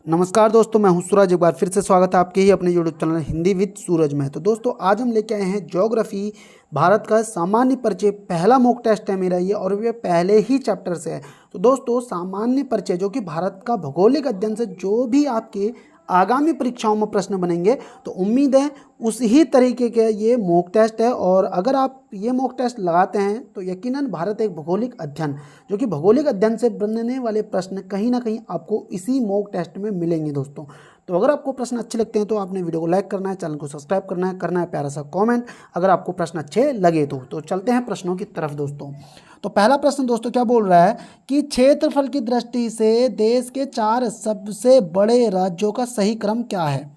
नमस्कार दोस्तों, मैं हूं सूरज। एक बार फिर से स्वागत है आपके ही अपने यूट्यूब चैनल हिंदी विद सूरज में। तो दोस्तों आज हम लेके आए हैं ज्योग्राफी भारत का सामान्य परिचय। पहला मॉक टेस्ट है मेरा ये, और ये पहले ही चैप्टर से है। तो दोस्तों सामान्य परिचय जो कि भारत का भौगोलिक अध्ययन से जो भी आपके आगामी परीक्षाओं में प्रश्न बनेंगे, तो उम्मीद है उसी तरीके के ये मॉक टेस्ट है। और अगर आप ये मॉक टेस्ट लगाते हैं तो यकीनन भारत एक भौगोलिक अध्ययन, जो कि भौगोलिक अध्ययन से बनने वाले प्रश्न कहीं ना कहीं आपको इसी मॉक टेस्ट में मिलेंगे दोस्तों। तो अगर आपको प्रश्न अच्छे लगते हैं तो आपने वीडियो को लाइक करना है, चैनल को सब्सक्राइब करना है प्यारा सा कमेंट अगर आपको प्रश्न अच्छे लगे तो चलते हैं प्रश्नों की तरफ दोस्तों। तो पहला प्रश्न दोस्तों क्या बोल रहा है कि क्षेत्रफल की दृष्टि से देश के 4 सबसे बड़े राज्यों का सही क्रम क्या है।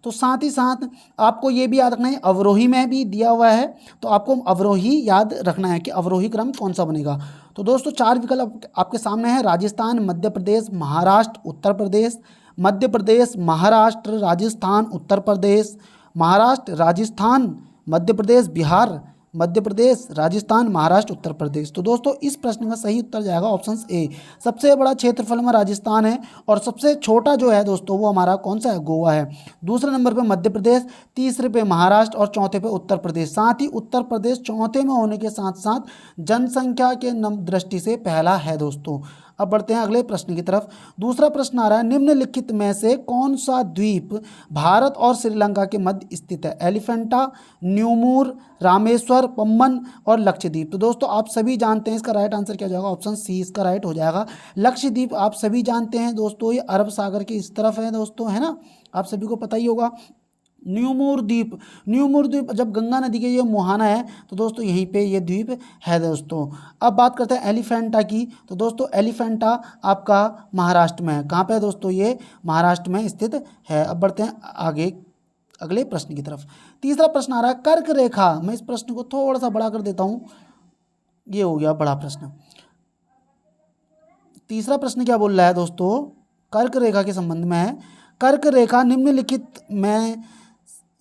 तो साथ ही साथ आपको ये भी याद रखना है, अवरोही में भी दिया हुआ है, तो आपको अवरोही याद रखना है कि अवरोही क्रम कौन सा बनेगा। तो दोस्तों 4 विकल्प आपके सामने है: राजस्थान, मध्य प्रदेश, महाराष्ट्र, उत्तर प्रदेश। मध्य प्रदेश, महाराष्ट्र, राजस्थान, उत्तर प्रदेश, महाराष्ट्र, राजस्थान, मध्य प्रदेश, बिहार, मध्य प्रदेश, राजस्थान, महाराष्ट्र, उत्तर प्रदेश। तो दोस्तों इस प्रश्न का सही उत्तर जाएगा ऑप्शन ए। सबसे बड़ा क्षेत्रफल में राजस्थान है और सबसे छोटा जो है दोस्तों वो हमारा कौन सा है, गोवा है। दूसरे नंबर पे मध्य प्रदेश, तीसरे पे महाराष्ट्र और चौथे पे उत्तर प्रदेश। साथ ही उत्तर प्रदेश चौथे में होने के साथ साथ जनसंख्या के दृष्टि से पहला है दोस्तों। अब बढ़ते हैं अगले प्रश्न की तरफ। दूसरा प्रश्न आ रहा है, निम्नलिखित में से कौन सा द्वीप भारत और श्रीलंका के मध्य स्थित है। एलिफेंटा, न्यूमूर, रामेश्वर, पम्बन और लक्षद्वीप। तो दोस्तों आप सभी जानते हैं इसका राइट आंसर क्या हो जाएगा, ऑप्शन सी इसका राइट हो जाएगा। लक्षद्वीप आप सभी जानते हैं दोस्तों, ये अरब सागर के इस तरफ है दोस्तों, है ना, आप सभी को पता ही होगा। न्यूमूर द्वीप जब गंगा नदी के ये मुहाना है तो दोस्तों यहीं पे ये द्वीप है दोस्तों। अब बात करते हैं एलिफेंटा की। तो दोस्तों एलिफेंटा आपका महाराष्ट्र में है। कहाँ पे है दोस्तों, ये महाराष्ट्र में स्थित है। अब बढ़ते हैं आगे अगले प्रश्न की तरफ। तीसरा प्रश्न आ रहा है, कर्क रेखा। मैं इस प्रश्न को थोड़ा सा बड़ा कर देता हूँ, ये हो गया बड़ा प्रश्न। तीसरा प्रश्न क्या बोल रहा है दोस्तों, कर्क रेखा के संबंध में है। कर्क रेखा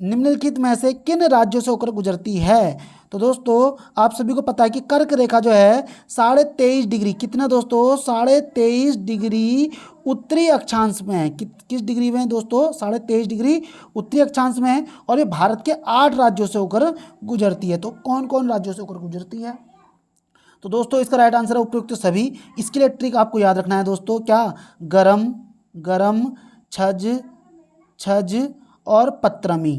निम्नलिखित में से किन राज्यों से होकर गुजरती है। तो दोस्तों आप सभी को पता है कि कर्क रेखा जो है 23.5 डिग्री, कितना दोस्तों, 23.5 डिग्री उत्तरी अक्षांश में है। किस डिग्री में है दोस्तों, 23.5 डिग्री उत्तरी अक्षांश में है। और ये भारत के 8 राज्यों से होकर गुजरती है। तो कौन कौन राज्यों से होकर गुजरती है। तो दोस्तों इसका राइट आंसर है उपयुक्त सभी। इसके लिए ट्रिक आपको याद रखना है दोस्तों, क्या, गरम, छज और पत्रमी।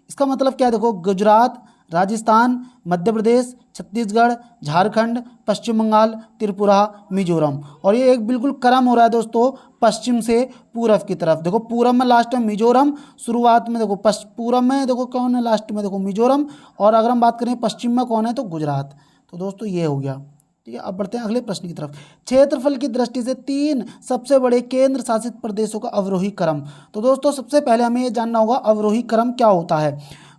इसका मतलब क्या है, देखो, गुजरात, राजस्थान, मध्य प्रदेश, छत्तीसगढ़, झारखंड, पश्चिम बंगाल, त्रिपुरा, मिजोरम। और ये एक बिल्कुल क्रम हो रहा है दोस्तों, पश्चिम से पूरब की तरफ। देखो पूरब में लास्ट में मिजोरम, शुरुआत में देखो पूरब में देखो कौन है, लास्ट में देखो मिजोरम, और अगर हम बात करें पश्चिम में कौन है तो गुजरात। तो दोस्तों ये हो गया, ठीक है। अब बढ़ते हैं अगले प्रश्न की तरफ। क्षेत्रफल की दृष्टि से 3 सबसे बड़े केंद्र शासित प्रदेशों का अवरोही क्रम। तो दोस्तों सबसे पहले हमें ये जानना होगा अवरोही क्रम क्या होता है।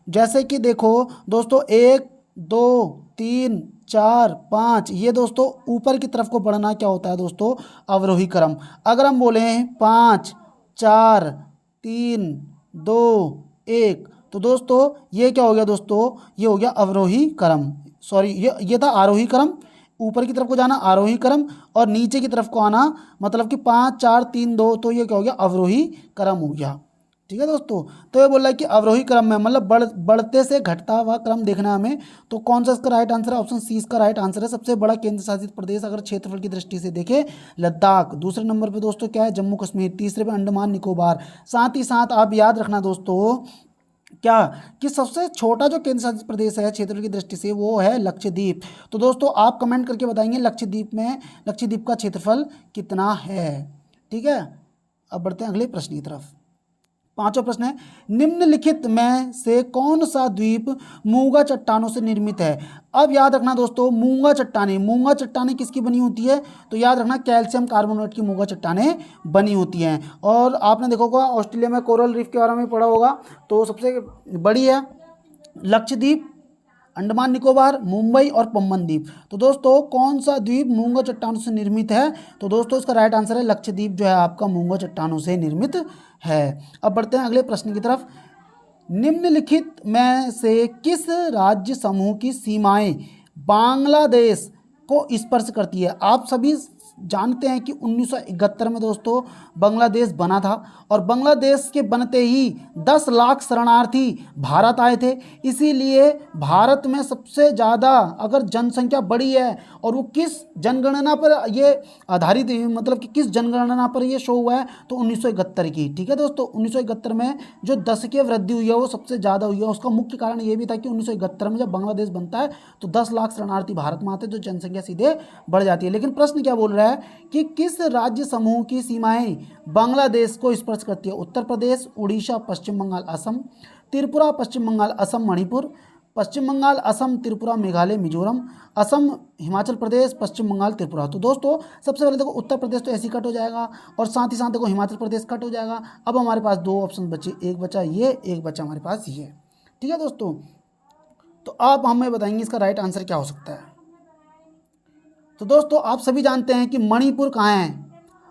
जैसे कि देखो दोस्तों 1, 2, 3, 4, 5, ये दोस्तों ऊपर की तरफ को बढ़ना क्या होता है दोस्तों, अवरोही क्रम। अगर हम बोले 5, 4, 3, 2, 1, तो दोस्तों ये क्या हो गया दोस्तों, ये हो गया अवरोही क्रम। सॉरी, ये था आरोही क्रम। ऊपर की तरफ को जाना आरोही क्रम और नीचे की तरफ को आना मतलब कि 5, 4, 3, 2, तो ये क्या हो गया, अवरोही क्रम हो गया, ठीक है दोस्तों। तो ये बोल रहा है कि अवरोही क्रम में मतलब बढ़ते से घटता हुआ क्रम देखना है हमें। तो कौन सा इसका राइट आंसर है, ऑप्शन सी इसका राइट आंसर है। सबसे बड़ा केंद्र शासित प्रदेश अगर क्षेत्रफल की दृष्टि से देखें, लद्दाख। दूसरे नंबर पे दोस्तों क्या है, जम्मू कश्मीर। तीसरे पे अंडमान निकोबार। साथ ही साथ आप याद रखना दोस्तों क्या, कि सबसे छोटा जो केंद्र शासित प्रदेश है क्षेत्र की दृष्टि से वो है लक्षद्वीप। तो दोस्तों आप कमेंट करके बताएंगे लक्षद्वीप का क्षेत्रफल कितना है, ठीक है। अब बढ़ते हैं अगले प्रश्न की तरफ। पांचवा प्रश्न है, निम्नलिखित में से कौन सा द्वीप मूंगा चट्टानों से निर्मित है। अब याद रखना दोस्तों, मूंगा चट्टानें किसकी बनी होती है, तो याद रखना कैल्शियम कार्बोनेट की मूंगा चट्टानें बनी होती हैं। और आपने देखा होगा ऑस्ट्रेलिया में कोरल रीफ के बारे में पढ़ा होगा, तो सबसे बड़ी है लक्षद्वीप, अंडमान निकोबार, मुंबई और पम्बन द्वीप। तो दोस्तों कौन सा द्वीप मूंगा चट्टानों से निर्मित है, तो दोस्तों इसका राइट आंसर है लक्षद्वीप जो है आपका मूंगा चट्टानों से निर्मित है। अब बढ़ते हैं अगले प्रश्न की तरफ। निम्नलिखित में से किस राज्य समूह की सीमाएं बांग्लादेश को स्पर्श करती है। आप सभी जानते हैं कि 1971 में दोस्तों बांग्लादेश बना था और बांग्लादेश के बनते ही 10 लाख शरणार्थी भारत आए थे। इसीलिए भारत में सबसे ज़्यादा अगर जनसंख्या बड़ी है और वो किस जनगणना पर ये आधारित है, मतलब कि किस जनगणना पर ये शो हुआ है, तो 1971 की। ठीक है दोस्तों, 1971 में जो 10 की वृद्धि हुई है वो सबसे ज़्यादा हुई है। उसका मुख्य कारण ये भी था कि 1971 में जब बांग्लादेश बनता है तो 10 लाख शरणार्थी भारत में आते हैं, तो जनसंख्या सीधे बढ़ जाती है। लेकिन प्रश्न क्या बोल रहा है कि किस राज्य समूह की सीमाएं बांग्लादेश को स्पर्श करती है? उत्तर प्रदेश, उड़ीसा, पश्चिम बंगाल, असम, त्रिपुरा, पश्चिम बंगाल, असम, मणिपुर, पश्चिम बंगाल, असम, त्रिपुरा, मेघालय, मिजोरम, असम, हिमाचल प्रदेश, पश्चिम बंगाल, त्रिपुरा। तो दोस्तों सबसे पहले देखो उत्तर प्रदेश तो ऐसे ही कट हो जाएगा और साथ ही साथ देखो हिमाचल प्रदेश कट हो जाएगा। अब हमारे पास दो ऑप्शन बचे, एक बचा ये, एक बचा हमारे पास ये। ठीक है दोस्तों, तो आप हमें बताएंगे इसका राइट आंसर क्या हो सकता है। तो दोस्तों आप सभी जानते हैं कि मणिपुर कहाँ है?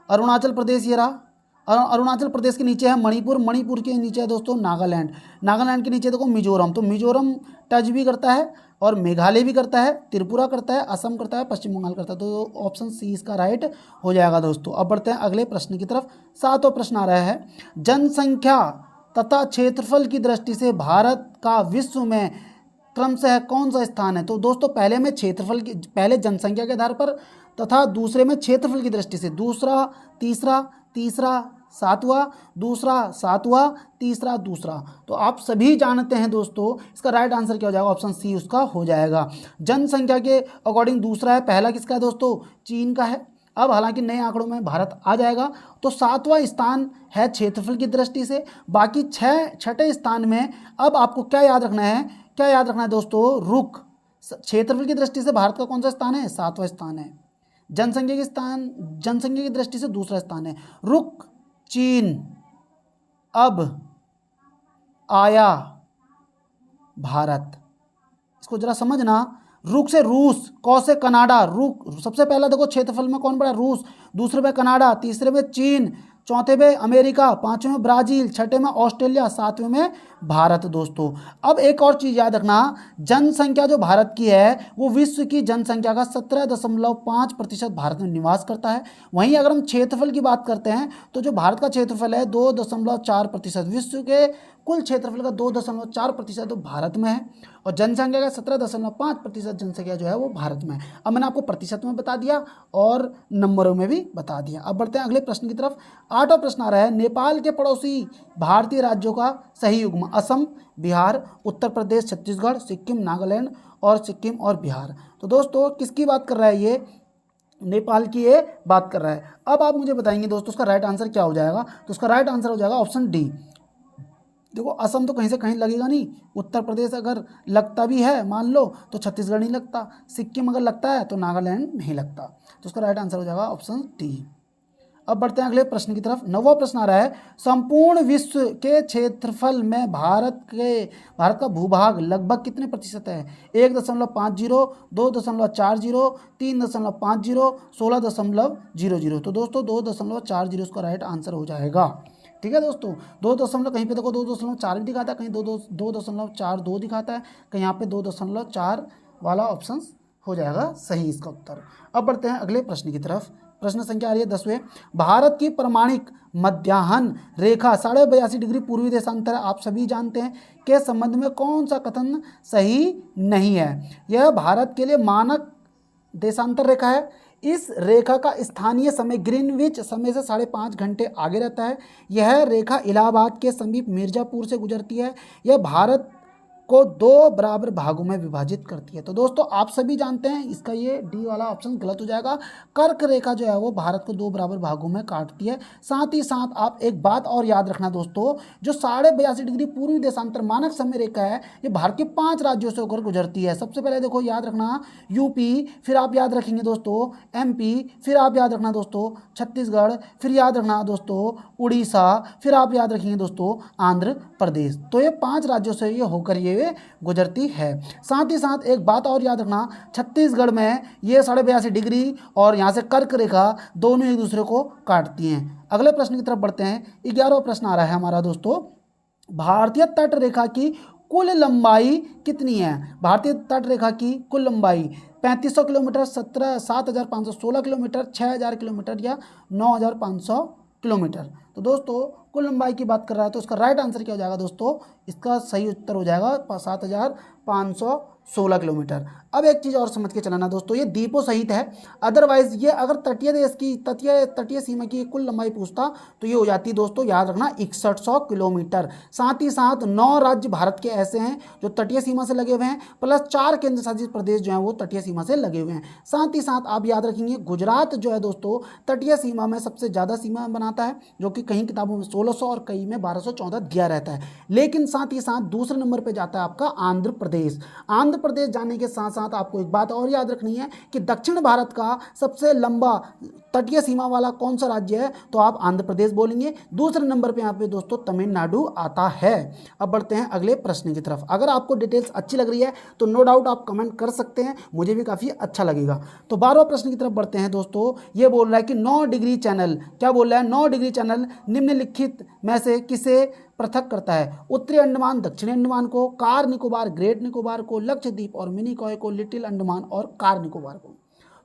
अरुणाचल प्रदेश ये रहा। अरुणाचल प्रदेश के नीचे है मणिपुर, मणिपुर के नीचे है दोस्तों नागालैंड, नागालैंड के नीचे देखो मिजोरम, तो मिजोरम टच भी करता है और मेघालय भी करता है, त्रिपुरा करता है, असम करता है, पश्चिम बंगाल करता है। तो ऑप्शन सी इसका राइट हो जाएगा दोस्तों। अब बढ़ते हैं अगले प्रश्न की तरफ। 7वां प्रश्न आ रहा है, जनसंख्या तथा क्षेत्रफल की दृष्टि से भारत का विश्व में क्रमशः कौन सा स्थान है? तो दोस्तों पहले में क्षेत्रफल की, पहले जनसंख्या के आधार पर तथा दूसरे में क्षेत्रफल की दृष्टि से, दूसरा तीसरा, तीसरा सातवां, दूसरा सातवां, तीसरा दूसरा। तो आप सभी जानते हैं दोस्तों इसका राइट आंसर क्या हो जाएगा? ऑप्शन सी उसका हो जाएगा। जनसंख्या के अकॉर्डिंग दूसरा है, पहला किसका है दोस्तों? चीन का है। अब हालांकि नए आंकड़ों में भारत आ जाएगा, तो 7वां स्थान है क्षेत्रफल की दृष्टि से। बाकी छठे स्थान में अब आपको क्या याद रखना है, क्या याद रखना है दोस्तों? रुख। क्षेत्रफल की दृष्टि से भारत का कौन सा स्थान है? 7वां स्थान है। जनसंख्या की दृष्टि से दूसरा स्थान है। रुख चीन, अब आया भारत। इसको जरा समझना। रुख से रूस, कौ से कनाडा। रुख सबसे पहला देखो क्षेत्रफल में कौन बड़ा? रूस, दूसरे में कनाडा, तीसरे में चीन, चौथे में अमेरिका, पांचवें में ब्राजील, छठे में ऑस्ट्रेलिया, सातवें में भारत दोस्तों। अब एक और चीज़ याद रखना, जनसंख्या जो भारत की है वो विश्व की जनसंख्या का 17.5% भारत में निवास करता है। वहीं अगर हम क्षेत्रफल की बात करते हैं तो जो भारत का क्षेत्रफल है 2.4%, विश्व के कुल क्षेत्रफल का 2.4% तो भारत में है और जनसंख्या का 17.5% जनसंख्या जो है वो भारत में है। अब मैंने आपको प्रतिशत में बता दिया और नंबरों में भी बता दिया। अब बढ़ते हैं अगले प्रश्न की तरफ। 8वां प्रश्न आ रहा है, नेपाल के पड़ोसी भारतीय राज्यों का सही युग्म? असम, बिहार, उत्तर प्रदेश, छत्तीसगढ़, सिक्किम, नागालैंड और सिक्किम और बिहार। तो दोस्तों किसकी बात कर रहा है ये? नेपाल की ये बात कर रहा है। अब आप मुझे बताएंगे दोस्तों उसका राइट आंसर क्या हो जाएगा? तो उसका राइट आंसर हो जाएगा ऑप्शन डी। देखो असम तो कहीं से कहीं लगेगा नहीं, उत्तर प्रदेश अगर लगता भी है मान लो तो छत्तीसगढ़ नहीं लगता, सिक्किम अगर लगता है तो नागालैंड नहीं लगता। तो उसका राइट आंसर हो जाएगा ऑप्शन डी। अब बढ़ते हैं अगले प्रश्न की तरफ। 9वां प्रश्न आ रहा है, संपूर्ण विश्व के क्षेत्रफल में भारत का भूभाग लगभग कितने प्रतिशत है? 1.50, 2.40, 3.50, 16.00। तो दोस्तों 2.40 उसका राइट आंसर हो जाएगा। ठीक है दोस्तों, 2 कहीं पे देखो 2.4 भी दिखाता है, कहीं 2.42 दिखाता है, कहीं यहाँ पे 2.4 वाला ऑप्शन हो जाएगा सही इसका उत्तर। अब बढ़ते हैं अगले प्रश्न की तरफ। प्रश्न संख्या आ रही है 10वें, भारत की प्रमाणिक मध्याह्न रेखा 82.5 डिग्री पूर्वी देशांतर आप सभी जानते हैं के संबंध में कौन सा कथन सही नहीं है? यह भारत के लिए मानक देशांतर रेखा है। इस रेखा का स्थानीय समय ग्रीनविच समय से 5.5 घंटे आगे रहता है। यह रेखा इलाहाबाद के समीप मिर्जापुर से गुजरती है। यह भारत को 2 बराबर भागों में विभाजित करती है। तो दोस्तों आप सभी जानते हैं इसका ये डी वाला ऑप्शन गलत हो जाएगा। कर्क रेखा जो है वो भारत को 2 बराबर भागों में काटती है। साथ ही साथ आप एक बात और याद रखना दोस्तों, जो 82.5 डिग्री पूर्वी देशांतर मानक समय रेखा है ये भारत के 5 राज्यों से होकर गुजरती है। सबसे पहले देखो याद रखना यूपी, फिर आप याद रखेंगे दोस्तों एमपी, फिर आप याद रखना दोस्तों छत्तीसगढ़, फिर याद रखना दोस्तों उड़ीसा, फिर आप याद रखेंगे दोस्तों आंध्र प्रदेश। तो ये 5 राज्यों से ये होकर ये गुजरती है। साथ ही साथ एक बात और याद रखना, छत्तीसगढ़ में ये 82.5 डिग्री और यहाँ से कर्क रेखा दोनों एक दूसरे को काटती हैं। अगले प्रश्न की तरफ बढ़ते हैं। 11वां प्रश्न आ रहा है हमारा दोस्तों, भारतीय तट रेखा की कुल लंबाई कितनी है? भारतीय तट रेखा की कुल लंबाई 3500 किलोमीटर, 7516 किलोमीटर, 6000 किलोमीटर या 9500 किलोमीटर। तो दोस्तों कुल लंबाई की बात कर रहा है तो उसका राइट आंसर क्या हो जाएगा दोस्तों, इसका सही उत्तर हो जाएगा 7516 किलोमीटर। अब एक चीज़ और समझ के चलाना दोस्तों, ये द्वीपों सहित है, अदरवाइज ये अगर तटीय देश की तटीय सीमा की कुल लंबाई पूछता तो ये हो जाती दोस्तों, याद रखना, 6100 किलोमीटर। साथ ही साथ 9 राज्य भारत के ऐसे हैं जो तटीय सीमा से लगे हुए हैं, प्लस 4 केंद्र शासित प्रदेश जो हैं वो तटीय सीमा से लगे हुए हैं। साथ ही साथ आप याद रखेंगे गुजरात जो है दोस्तों तटीय सीमा में सबसे ज़्यादा सीमा बनाता है, जो कि कहीं किताबों में 1600 और कई में 1214 दिया रहता है। लेकिन साथ ही साथ दूसरे नंबर पर जाता है आपका आंध्र प्रदेश। आंध्र प्रदेश जाने के साथ साथ आपको एक बात और याद रखनी है कि दक्षिण भारत का सबसे लंबा तटीय सीमा वाला कौन सा राज्य है, तो आप आंध्र प्रदेश बोलेंगे। दूसरे नंबर पे यहाँ पे दोस्तों तमिलनाडु आता है। अब बढ़ते हैं अगले प्रश्न की तरफ। अगर आपको डिटेल्स अच्छी लग रही है तो नो डाउट आप कमेंट कर सकते हैं, मुझे भी काफ़ी अच्छा लगेगा। तो 12वां प्रश्न की तरफ बढ़ते हैं दोस्तों। ये बोल रहा है कि 9 डिग्री चैनल, क्या बोल रहा है, 9 डिग्री चैनल निम्नलिखित में से किसे पृथक करता है? उत्तरी अंडमान दक्षिणी अंडमान को, कार निकोबार ग्रेट निकोबार को, लक्षद्वीप और मिनिकॉय को, लिटिल अंडमान और कार निकोबार को।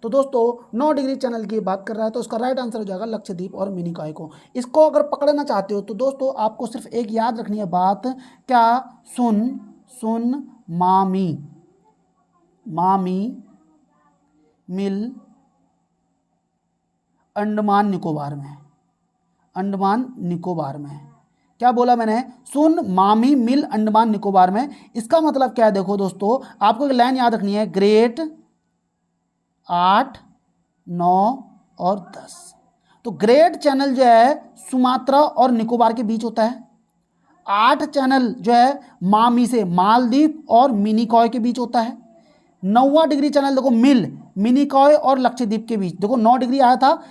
तो दोस्तों 9 डिग्री चैनल की बात कर रहा है तो उसका राइट आंसर हो जाएगा लक्षद्वीप और मिनिकॉय को। इसको अगर पकड़ना चाहते हो तो दोस्तों आपको सिर्फ एक याद रखनी है बात, क्या, सुन सुन मामी, मामी मिल अंडमान निकोबार में, अंडमान निकोबार में। क्या बोला मैंने, सुन मामी मिल अंडमान निकोबार में। इसका मतलब क्या है, देखो दोस्तों आपको एक लाइन याद रखनी है, ग्रेट 8, 9 और 10। तो ग्रेट चैनल जो है सुमात्रा और निकोबार के बीच होता है। 8 चैनल जो है मामी से मालदीव और मिनिकॉय के बीच होता है। 9वां डिग्री चैनल देखो मिनिकॉय और लक्षद्वीप के बीच, देखो 9 डिग्री आया था,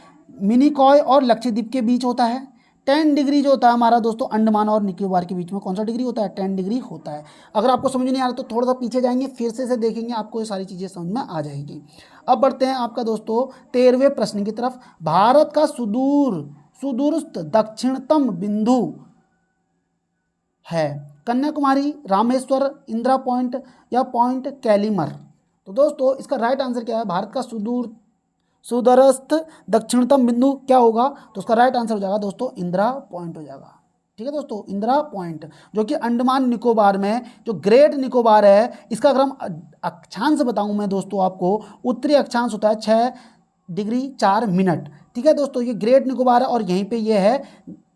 मिनिकॉय और लक्षद्वीप के बीच होता है। 10 डिग्री जो होता है हमारा दोस्तों अंडमान और निकोबार के बीच में कौन सा डिग्री होता है, 10 डिग्री होता है। अगर आपको समझ नहीं आ रहा तो थोड़ा सा पीछे जाएंगे, फिर से देखेंगे, आपको ये सारी चीज़ें समझ में आ जाएगी। अब बढ़ते हैं आपका दोस्तों 13वें प्रश्न की तरफ। भारत का सुदूरस्थ दक्षिणतम बिंदु है कन्याकुमारी, रामेश्वर, इंदिरा पॉइंट या पॉइंट कैलीमर। तो दोस्तों इसका राइट आंसर क्या है, भारत का सुदूरस्थ दक्षिणतम बिंदु क्या होगा, तो उसका राइट आंसर हो जाएगा दोस्तों इंदिरा पॉइंट हो जाएगा। ठीक है दोस्तों, इंदिरा पॉइंट जो कि अंडमान निकोबार में जो ग्रेट निकोबार है, इसका अगर हम अक्षांश बताऊं मैं दोस्तों आपको, उत्तरी अक्षांश होता है 6 डिग्री 4 मिनट। ठीक है दोस्तों, ये ग्रेट निकोबार है और यहीं पे ये है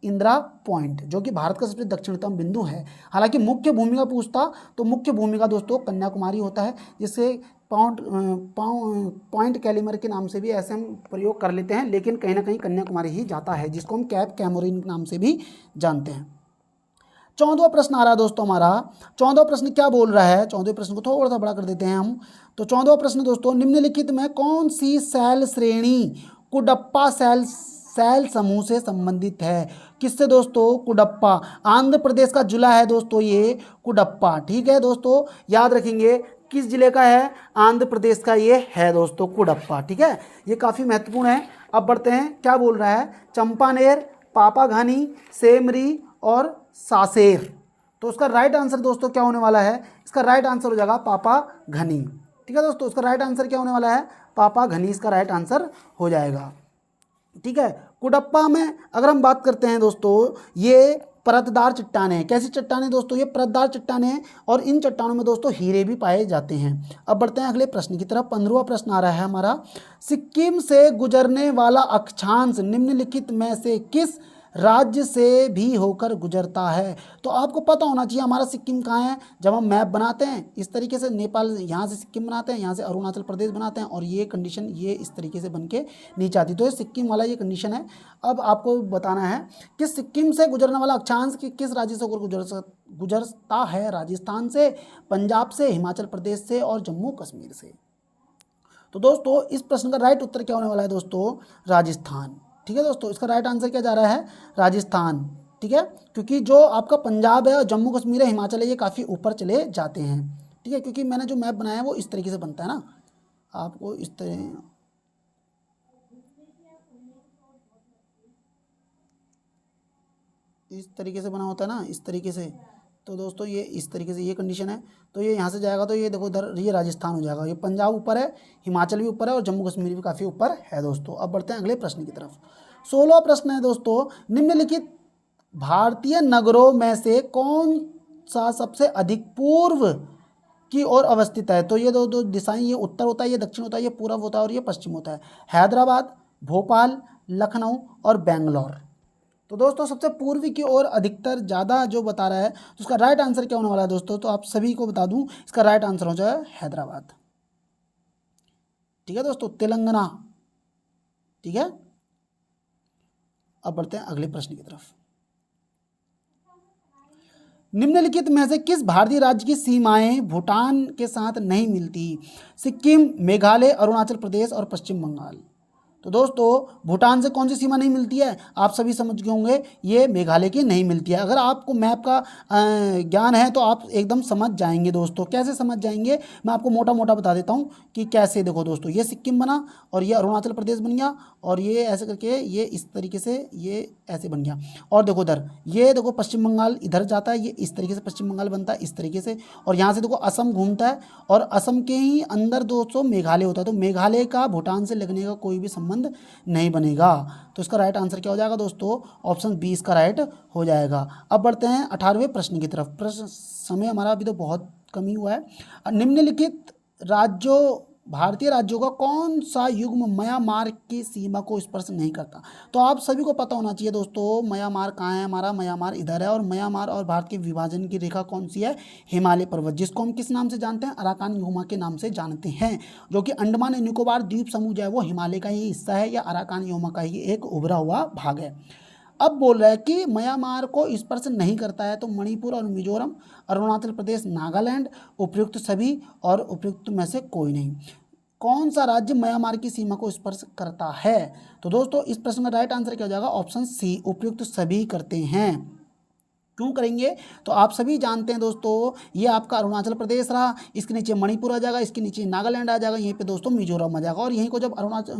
इंदिरा पॉइंट जो कि भारत का सबसे दक्षिणतम बिंदु है। हालांकि मुख्य भूमि का पूछता तो मुख्य भूमि का दोस्तों कन्याकुमारी होता है, जिससे पॉइंट कैलीमर के नाम से भी ऐसे हम प्रयोग कर लेते हैं, लेकिन कहीं ना कहीं कन्याकुमारी ही जाता है, जिसको हम कैप कैमोरिन के नाम से भी जानते हैं। 14वां प्रश्न आ रहा है दोस्तों हमारा। 14वां प्रश्न क्या बोल रहा है, 14वें प्रश्न को थोड़ा सा बड़ा कर देते हैं हम। तो 14वां प्रश्न दोस्तों, निम्नलिखित में कौन सी सेल श्रेणी कुडप्पा सेल समूह से संबंधित है? किससे दोस्तों, कुडप्पा, आंध्र प्रदेश का जिला है दोस्तों ये कुडप्पा। ठीक है दोस्तों, याद रखेंगे किस जिले का है, आंध्र प्रदेश का ये है दोस्तों कुडप्पा। ठीक है, ये काफ़ी महत्वपूर्ण है। अब बढ़ते हैं, क्या बोल रहा है, चंपानेर, पापाघानी, सेमरी और सासेर। तो उसका राइट आंसर दोस्तों क्या होने वाला है, इसका राइट आंसर हो जाएगा पापाघनी। ठीक है दोस्तों, इसका राइट आंसर क्या होने वाला है, पापाघनी इसका राइट आंसर हो जाएगा। ठीक है, कुडप्पा में अगर हम बात करते हैं दोस्तों, ये परतदार चट्टानें हैं। कैसी चट्टानें दोस्तों, ये परतदार चट्टानें हैं और इन चट्टानों में दोस्तों हीरे भी पाए जाते हैं। अब बढ़ते हैं अगले प्रश्न की तरफ। 15वां प्रश्न आ रहा है हमारा, सिक्किम से गुजरने वाला अक्षांश निम्नलिखित में से किस राज्य से भी होकर गुजरता है? तो आपको पता होना चाहिए हमारा सिक्किम कहाँ है। जब हम मैप बनाते हैं इस तरीके से, नेपाल यहाँ से सिक्किम बनाते हैं, यहाँ से अरुणाचल प्रदेश बनाते हैं, और ये कंडीशन ये इस तरीके से बन के नीचे आती, तो ये सिक्किम वाला ये कंडीशन है। अब आपको बताना है कि सिक्किम से गुजरने वाला अक्षांश किस राज्य से होकर गुजरता है? राजस्थान से, पंजाब से, हिमाचल प्रदेश से और जम्मू कश्मीर से। तो दोस्तों इस प्रश्न का राइट उत्तर क्या होने वाला है दोस्तों, राजस्थान। ठीक है दोस्तों, इसका राइट आंसर क्या जा रहा है, राजस्थान। ठीक है, क्योंकि जो आपका पंजाब है और जम्मू कश्मीर है, हिमाचल है, ये काफ़ी ऊपर चले जाते हैं। ठीक है, क्योंकि मैंने जो मैप बनाया है वो इस तरीके से बनता है ना, आपको इस तरीके से बना होता है ना, इस तरीके से तो दोस्तों ये इस तरीके से ये कंडीशन है, तो ये यहाँ से जाएगा तो ये देखो उधर ये राजस्थान हो जाएगा, ये पंजाब ऊपर है, हिमाचल भी ऊपर है और जम्मू कश्मीर भी काफ़ी ऊपर है दोस्तों। अब बढ़ते हैं अगले प्रश्न की तरफ। 16वां प्रश्न है दोस्तों, निम्नलिखित भारतीय नगरों में से कौन सा सबसे अधिक पूर्व की ओर अवस्थित है? तो ये दो दिशाएं, ये उत्तर होता है, ये दक्षिण होता है, ये पूर्व होता है और ये पश्चिम होता है। हैदराबाद, भोपाल, लखनऊ और बेंगलोर। तो दोस्तों सबसे पूर्वी की ओर अधिकतर ज़्यादा जो बता रहा है, तो उसका राइट आंसर क्या होने वाला है दोस्तों? तो आप सभी को बता दूं, इसका राइट आंसर हो जाए हैदराबाद। ठीक है दोस्तों, तेलंगाना। ठीक है, अब बढ़ते हैं अगले प्रश्न की तरफ। निम्नलिखित में से किस भारतीय राज्य की सीमाएं भूटान के साथ नहीं मिलती? सिक्किम, मेघालय, अरुणाचल प्रदेश और पश्चिम बंगाल। तो दोस्तों भूटान से कौन सी सीमा नहीं मिलती है? आप सभी समझ गए होंगे, ये मेघालय की नहीं मिलती है। अगर आपको मैप का ज्ञान है तो आप एकदम समझ जाएंगे दोस्तों। कैसे समझ जाएंगे, मैं आपको मोटा मोटा बता देता हूँ कि कैसे। देखो दोस्तों, ये सिक्किम बना और ये अरुणाचल प्रदेश बन गया और ये ऐसे करके ये इस तरीके से ये ऐसे बन गया। और देखो इधर, ये देखो पश्चिम बंगाल इधर जाता है, ये इस तरीके से पश्चिम बंगाल बनता है इस तरीके से। और यहाँ से देखो असम घूमता है और असम के ही अंदर दोस्तों मेघालय होता है। तो मेघालय का भूटान से लगने का कोई भी संबंध नहीं बनेगा। तो इसका राइट आंसर क्या हो जाएगा दोस्तों? ऑप्शन 20 का राइट हो जाएगा। अब बढ़ते हैं 18वें प्रश्न की तरफ। प्रश्न समय हमारा अभी तो बहुत कम ही हुआ है। निम्नलिखित राज्यों, भारतीय राज्यों का कौन सा युग्म म्यांमार की सीमा को स्पर्श नहीं करता? तो आप सभी को पता होना चाहिए दोस्तों, म्यांमार कहाँ है हमारा? म्यांमार इधर है। और म्यांमार और भारत के विभाजन की रेखा कौन सी है? हिमालय पर्वत, जिसको हम किस नाम से जानते हैं? अराकान योमा के नाम से जानते हैं, जो कि अंडमान एंड निकोबार द्वीप समूह जो है वो हिमालय का ही हिस्सा है या अराकान योमा का ही एक उभरा हुआ भाग है। अब बोल रहा है कि म्यांमार को स्पर्श नहीं करता है, तो मणिपुर और मिजोरम, अरुणाचल प्रदेश, नागालैंड, उपयुक्त सभी और उपयुक्त में से कोई नहीं। कौन सा राज्य म्यांमार की सीमा को स्पर्श करता है? तो दोस्तों इस प्रश्न का राइट आंसर क्या हो जाएगा? ऑप्शन सी, उपयुक्त सभी करते हैं। क्यों करेंगे? तो आप सभी जानते हैं दोस्तों, ये आपका अरुणाचल प्रदेश रहा, इसके नीचे मणिपुर आ जाएगा, इसके नीचे नागालैंड आ जाएगा, यहीं पे दोस्तों मिजोरम आ जाएगा। और यहीं को जब अरुणाचल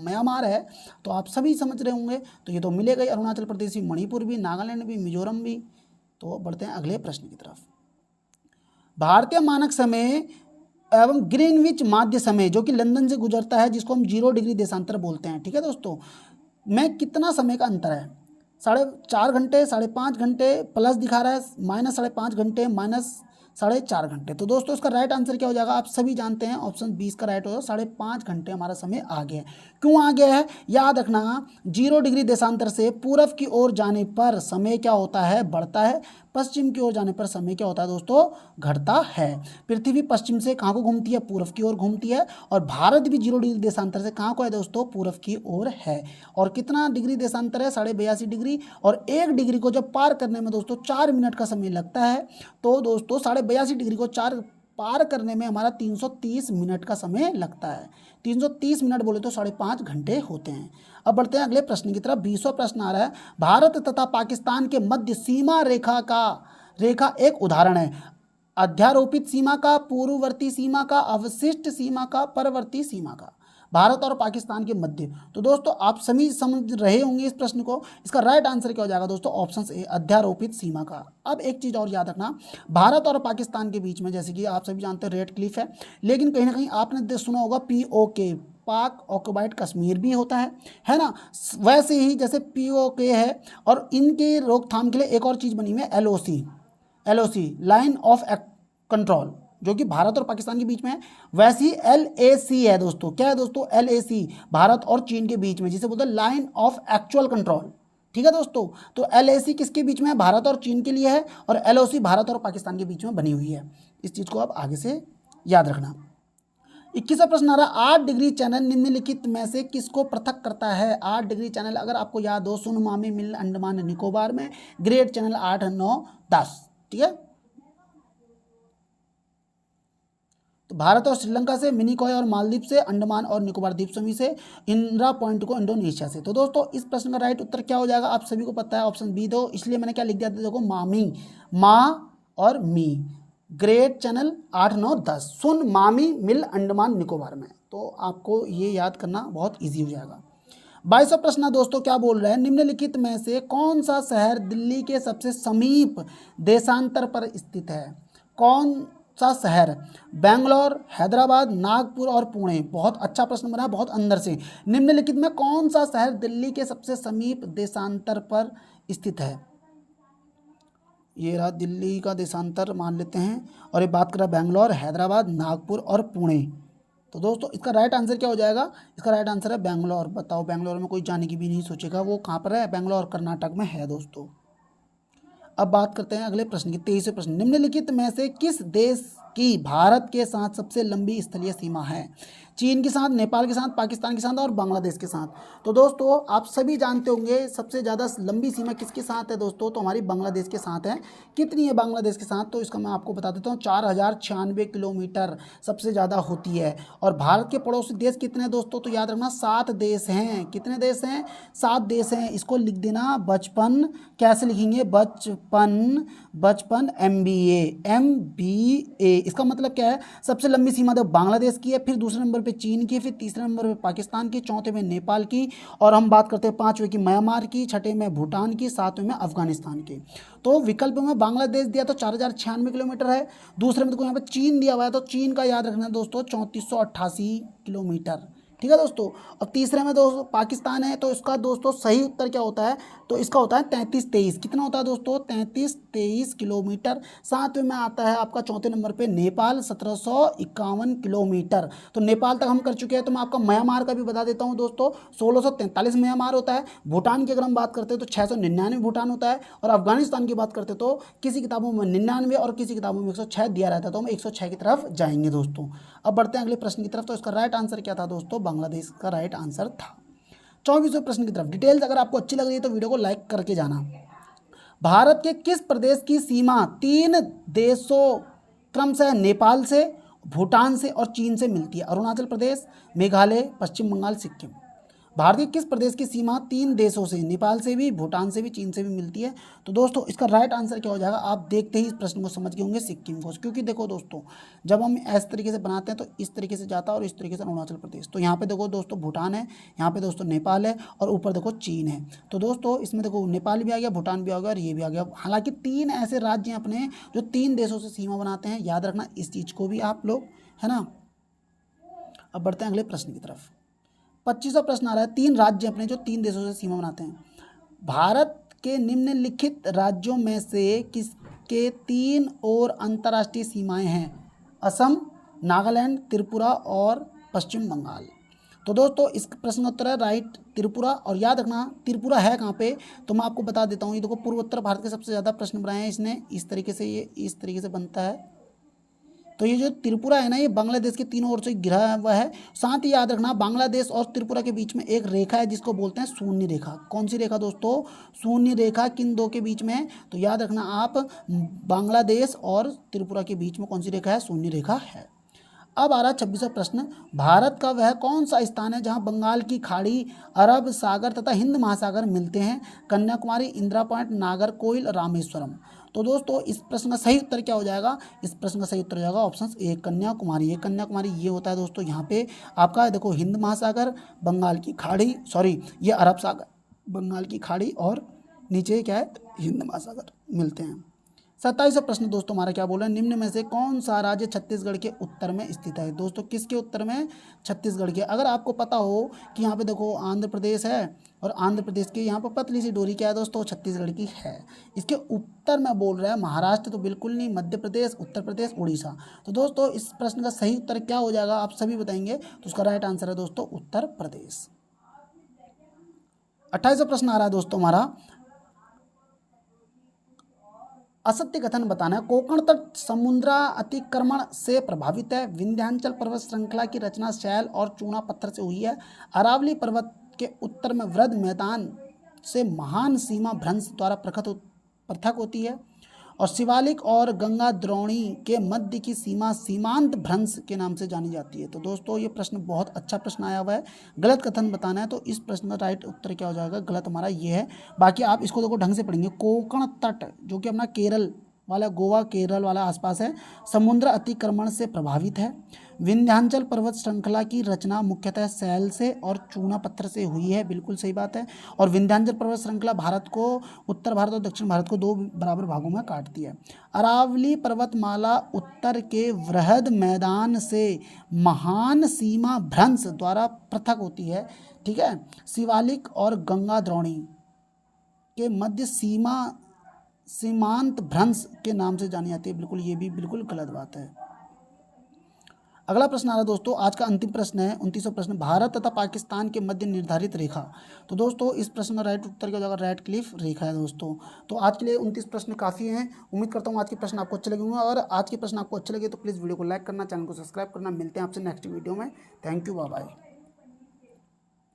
म्यांमार है तो आप सभी समझ रहे होंगे, तो ये तो मिलेगा ही, अरुणाचल प्रदेश भी, मणिपुर भी, नागालैंड भी, मिजोरम भी। तो बढ़ते हैं अगले प्रश्न की तरफ। भारतीय मानक समय एवं ग्रीनविच माध्य समय, जो कि लंदन से गुजरता है, जिसको हम 0 डिग्री देशांतर बोलते हैं, ठीक है दोस्तों, में कितना समय का अंतर है? 4.5 घंटे, 5.5 घंटे, प्लस दिखा रहा है -5.5 घंटे, -4.5 घंटे। तो दोस्तों इसका राइट आंसर क्या हो जाएगा? आप सभी जानते हैं, ऑप्शन 20 का राइट होगा। 5.5 घंटे हमारा समय आगे है। क्यों आगे है? याद रखना, 0 डिग्री देशांतर से पूर्व की ओर जाने पर समय क्या होता है? बढ़ता है। पश्चिम की ओर जाने पर समय क्या होता है दोस्तों? घटता है। पृथ्वी पश्चिम से कहाँ को घूमती है? पूर्व की ओर घूमती है। और भारत भी 0 डिग्री देशांतर से कहाँ को है दोस्तों? पूर्व की ओर है। और कितना डिग्री देशांतर है? 82.5 डिग्री। और 1 डिग्री को जब पार करने में दोस्तों 4 मिनट का समय लगता है, तो दोस्तों 82.5 डिग्री को 4 पार करने में हमारा 330 मिनट का समय लगता है। 330 मिनट बोले तो 5.5 घंटे होते हैं। अब बढ़ते हैं अगले प्रश्न की तरफ। 20वां प्रश्न आ रहा है, भारत तथा पाकिस्तान के मध्य सीमा रेखा एक उदाहरण है। अध्यारोपित सीमा का, पूर्ववर्ती सीमा का, अवशिष्ट सीमा का, परवर्ती सीमा का। भारत और पाकिस्तान के मध्य। तो दोस्तों आप सभी समझ रहे होंगे इस प्रश्न को। इसका राइट आंसर क्या हो जाएगा दोस्तों? ऑप्शन ए, अध्यारोपित सीमा का। अब एक चीज़ और याद रखना, भारत और पाकिस्तान के बीच में, जैसे कि आप सभी जानते हैं, रेड क्लिफ है, लेकिन कहीं ना कहीं आपने सुना होगा POK, पाक ऑक्युपाइड कश्मीर भी होता है ना। वैसे ही जैसे POK है, और इनके रोकथाम के लिए एक और चीज़ बनी हुई है, LOC, लाइन ऑफ कंट्रोल, जो कि भारत और पाकिस्तान के बीच में है। वैसे ही LAC है दोस्तों। क्या है दोस्तों? LAC, भारत और चीन के बीच में, जिसे बोलते हैं लाइन ऑफ एक्चुअल कंट्रोल। ठीक है दोस्तों, तो LAC किसके बीच में है? भारत और चीन के लिए है। और LOC भारत और पाकिस्तान के बीच में बनी हुई है। इस चीज़ को आप आगे से याद रखना। 21वां प्रश्न आ रहा है, 8 डिग्री चैनल निम्नलिखित में से किसको पृथक करता है? 8 डिग्री चैनल अगर आपको याद हो, सुनमामी मिल अंडमान निकोबार में, ग्रेट चैनल 8, 9, 10। ठीक है, तो भारत और श्रीलंका से, मिनिकॉय और मालदीव से, अंडमान और निकोबार द्वीप समूह से, इंदिरा पॉइंट को इंडोनेशिया से। तो दोस्तों इस प्रश्न का राइट उत्तर क्या हो जाएगा? आप सभी को पता है, ऑप्शन बी दो, इसलिए मैंने क्या लिख दिया था, देखो मामी, माँ और मी, ग्रेट चैनल 8, 9, 10, सुन मामी मिल अंडमान निकोबार में। तो आपको ये याद करना बहुत ईजी हो जाएगा। 22वां प्रश्न है दोस्तों, क्या बोल रहा है, निम्नलिखित में से कौन सा शहर दिल्ली के सबसे समीप देशांतर पर स्थित है। कौन सा शहर, बेंगलोर, हैदराबाद, नागपुर और पुणे। बहुत अच्छा प्रश्न बना है, बहुत अंदर से। निम्नलिखित में कौन सा शहर दिल्ली के सबसे समीप देशांतर पर स्थित है। ये रहा दिल्ली का देशांतर मान लेते हैं, और ये बात कर रहा है बेंगलोर, हैदराबाद, नागपुर और पुणे। तो दोस्तों इसका राइट आंसर क्या हो जाएगा, इसका राइट आंसर है बेंगलोर। बताओ, बेंगलोर में कोई जाने की भी नहीं सोचेगा, वो कहाँ पर है, बेंगलोर कर्नाटक में है दोस्तों। अब बात करते हैं अगले प्रश्न की, 23वें प्रश्न, निम्नलिखित में से किस देश की भारत के साथ सबसे लंबी स्थलीय सीमा है। चीन के साथ, नेपाल के साथ, पाकिस्तान के साथ और बांग्लादेश के साथ। तो दोस्तों आप सभी जानते होंगे सबसे ज़्यादा लंबी सीमा किसके साथ है दोस्तों, तो हमारी बांग्लादेश के साथ है। कितनी है बांग्लादेश के साथ, तो इसका मैं आपको बता देता हूँ, 4096 किलोमीटर सबसे ज़्यादा होती है। और भारत के पड़ोसी देश कितने हैं दोस्तों, तो याद रखना 7 देश हैं। कितने देश हैं, 7 देश हैं। इसको लिख देना बचपन, कैसे लिखेंगे, बचपन MBA। इसका मतलब क्या है, सबसे लंबी सीमा तो बांग्लादेश की है, फिर दूसरे नंबर पे चीन की, फिर तीसरे नंबर पे पाकिस्तान की, चौथे में नेपाल की, और हम बात करते हैं 5वें की म्यांमार की, छठे में भूटान की, 7वें में अफगानिस्तान की। तो विकल्प में बांग्लादेश दिया तो 4096 किलोमीटर है। दूसरे में देखो यहाँ पे चीन दिया हुआ है, तो चीन का याद रखना दोस्तों 3488 किलोमीटर। ठीक है दोस्तों। और तीसरे में दोस्तों पाकिस्तान है, तो इसका दोस्तों सही उत्तर क्या होता है, तो इसका होता है 3323। कितना होता है दोस्तों, 3323 किलोमीटर। सातवें में आता है आपका चौथे नंबर पे नेपाल, 1751 किलोमीटर। तो नेपाल तक हम कर चुके हैं। तो मैं आपका म्यांमार का भी बता देता हूँ दोस्तों, 1643 म्यांमार होता है। भूटान की अगर हम बात करते हैं तो 699 भूटान होता है। और अफगानिस्तान की बात करते हैं तो किसी किताबों में 99 और किसी किताबों में 106 दिया रहता है। तो हम 106 की तरफ जाएंगे दोस्तों। अब बढ़ते हैं अगले प्रश्न की तरफ। तो इसका राइट आंसर क्या था दोस्तों, बांग्लादेश का राइट आंसर था। 24वें प्रश्न की तरफ। डिटेल्स अगर आपको अच्छी लग रही है तो वीडियो को लाइक करके जाना। भारत के किस प्रदेश की सीमा 3 देशों क्रमशः नेपाल से, भूटान से और चीन से मिलती है। अरुणाचल प्रदेश, मेघालय, पश्चिम बंगाल, सिक्किम। भारत के किस प्रदेश की सीमा 3 देशों से, नेपाल से भी, भूटान से भी, चीन से भी मिलती है। तो दोस्तों इसका राइट आंसर क्या हो जाएगा, आप देखते ही इस प्रश्न को समझ गए होंगे, सिक्किम को। क्योंकि देखो दोस्तों, जब हम इस तरीके से बनाते हैं तो इस तरीके से जाता है और इस तरीके से अरुणाचल प्रदेश। तो यहाँ पे देखो दोस्तों भूटान है, यहाँ पे दोस्तों नेपाल है, और ऊपर देखो चीन है। तो दोस्तों इसमें देखो नेपाल भी आ गया, भूटान भी आ गया और ये भी आ गया। हालांकि 3 ऐसे राज्य हैं अपने जो 3 देशों से सीमा बनाते हैं, याद रखना इस चीज़ को भी आप लोग, है ना। अब बढ़ते हैं अगले प्रश्न की तरफ। 25वां प्रश्न आ रहा है, 3 राज्य अपने जो 3 देशों से सीमा बनाते हैं। भारत के निम्नलिखित राज्यों में से किसके 3 और अंतर्राष्ट्रीय सीमाएं हैं। असम, नागालैंड, त्रिपुरा और पश्चिम बंगाल। तो दोस्तों इस प्रश्न का उत्तर है राइट, त्रिपुरा। और याद रखना त्रिपुरा है कहाँ पे, तो मैं आपको बता देता हूँ। ये देखो पूर्वोत्तर भारत के सबसे ज़्यादा प्रश्न बनाए हैं इसने, इस तरीके से, ये इस तरीके से बनता है। तो ये जो त्रिपुरा है ना, ये बांग्लादेश के तीनों ओर से घिरा हुआ है। साथ ही याद रखना बांग्लादेश और त्रिपुरा के बीच में एक रेखा है जिसको बोलते हैं शून्य रेखा। कौन सी रेखा दोस्तों, शून्य रेखा। किन दो के बीच में, तो याद रखना आप बांग्लादेश और त्रिपुरा के बीच में कौन सी रेखा है, शून्य रेखा है। अब आ रहा 26वां प्रश्न, भारत का वह कौन सा स्थान है जहां बंगाल की खाड़ी, अरब सागर तथा हिंद महासागर मिलते हैं। कन्याकुमारी, इंदिरा पॉइंट, नागरकोइल, रामेश्वरम। तो दोस्तों इस प्रश्न का सही उत्तर क्या हो जाएगा, इस प्रश्न का सही उत्तर हो जाएगा ऑप्शन ए, कन्याकुमारी। ये कन्याकुमारी ये होता है दोस्तों, यहाँ पे आपका देखो हिंद महासागर, बंगाल की खाड़ी, सॉरी ये अरब सागर, बंगाल की खाड़ी और नीचे क्या है, हिंद महासागर मिलते हैं। 27वां प्रश्न दोस्तों हमारा क्या बोल रहा है, निम्न में से कौन सा राज्य छत्तीसगढ़ के उत्तर में स्थित है। दोस्तों किसके उत्तर में, छत्तीसगढ़ के। अगर आपको पता हो कि यहाँ पे देखो आंध्र प्रदेश है, और आंध्र प्रदेश की यहाँ पर पतली सी डोरी क्या है दोस्तों, छत्तीसगढ़ की है। इसके उत्तर में बोल रहा है महाराष्ट्र तो बिल्कुल नहीं, मध्य प्रदेश, उत्तर प्रदेश, उड़ीसा। तो दोस्तों इस प्रश्न का सही उत्तर क्या हो जाएगा, आप सभी बताएंगे। तो उसका राइट आंसर है दोस्तों उत्तर प्रदेश। 28वां प्रश्न आ रहा है दोस्तों हमारा, असत्य कथन बताना है। कोंकण तट समुद्र अतिक्रमण से प्रभावित है। विंध्याचल पर्वत श्रृंखला की रचना शैल और चूना पत्थर से हुई है। अरावली पर्वत के उत्तर में वृद्ध मैदान से महान सीमा भ्रंश द्वारा पृथक होती है। और शिवालिक और गंगा द्रोणी के मध्य की सीमा सीमांत भ्रंश के नाम से जानी जाती है। तो दोस्तों ये प्रश्न बहुत अच्छा प्रश्न आया हुआ है, गलत कथन बताना है। तो इस प्रश्न का राइट उत्तर क्या हो जाएगा, गलत हमारा ये है। बाकी आप इसको देखो ढंग से पढ़ेंगे, कोंकण तट जो कि अपना केरल वाला, गोवा केरल वाला आसपास है, समुद्र अतिक्रमण से प्रभावित है। विंध्याचल पर्वत श्रृंखला की रचना मुख्यतः सैल से और चूना पत्थर से हुई है, बिल्कुल सही बात है। और विंध्याचल पर्वत श्रृंखला भारत को, उत्तर भारत और दक्षिण भारत को 2 बराबर भागों में काटती है। अरावली पर्वतमाला उत्तर के वृहद मैदान से महान सीमा भ्रंश द्वारा पृथक होती है, ठीक है। शिवालिक और गंगा द्रोणी के मध्य सीमांत भ्रंश के नाम से जानी जाती है, बिल्कुल ये भी बिल्कुल गलत बात है। अगला प्रश्न आ रहा है दोस्तों, आज का अंतिम प्रश्न है 29वां प्रश्न, भारत तथा पाकिस्तान के मध्य निर्धारित रेखा। तो दोस्तों इस प्रश्न का राइट उत्तर क्या हो जाएगा, रेड क्लिफ रेखा है दोस्तों। तो आज के लिए 29 प्रश्न काफ़ी हैं। उम्मीद करता हूँ आज के प्रश्न आपको अच्छे लगे होंगे, और आज के प्रश्न आपको अच्छे लगे तो प्लीज़ वीडियो को लाइक करना, चैनल को सब्सक्राइब करना। मिलते हैं आपसे नेक्स्ट वीडियो में। Thank you, bye bye.